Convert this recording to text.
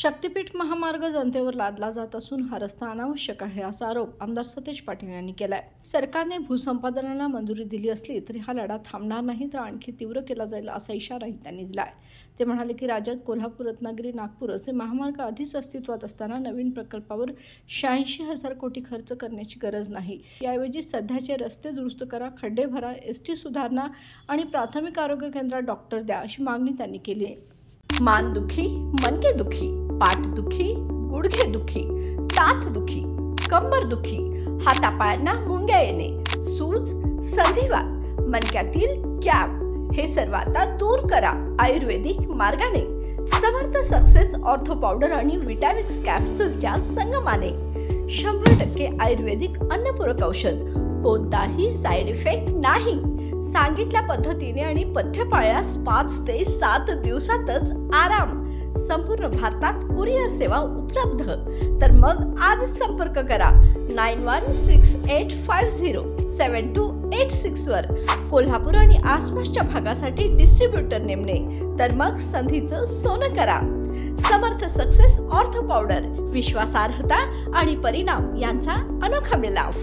शक्तीपीठ महामार्ग जनतेवर लादला जात असून हा रस्ता अनावश्यक आहे असा आरोप आमदार सतेज पाटील यांनी केलाय। सरकारने भूसंपादनाला मंजुरी दिली असली तरी हा लढा थांबणार नाही तर आणखी तीव्र केला जाईल असा इशाराही त्यांनी दिलाय। ते म्हणाले की राज्यात कोल्हापूर, रत्नागिरी, नागपूर असे महामार्ग आधीच अस्तित्वात असताना नवीन प्रकल्पावर 86,000 कोटी खर्च करण्याची गरज नाही। याऐवजी सध्याचे रस्ते दुरुस्त करा, खड्डे भरा, एसटी सुधारणा आणि प्राथमिक आरोग्य केंद्रात डॉक्टर द्या अशी मागणी त्यांनी केली आहे। मानदुखी, मणकेदुखी, पाठदुखी, गुडघेदुखी, टाचदुखी, कंबरदुखी, हातापायांना मुंग्या येणे, सूज, संधिवात, मणक्यातील कॅप हे सर्व आता दूर करा आयुर्वेदिक मार्गाने। समर्थ सक्सेस ऑर्थो पावडर आणि विटॅमिक्स कॅप्सूलच्या संगमाने 100% आयुर्वेदिक अन्नपूरक औषध, कोणताही साइड इफेक्ट नाही। सांगितल्या पद्धतीने आणि पथ्य पाळल्यास 5 ते 7 दिवसातच आराम। संपूर्ण भारतात कुरिअर सेवा उपलब्ध। तर मग आज संपर्क करा 9168507286 वर। कोल्हापूर आणि आसपासच्या भागासाठी डिस्ट्रीब्युटर नेमणे तर मग संधीचं सोनं करा। समर्थ सक्सेस ऑर्थो पावडर, विश्वासार्हता आणि परिणाम यांचा अनोखा मिलाफ।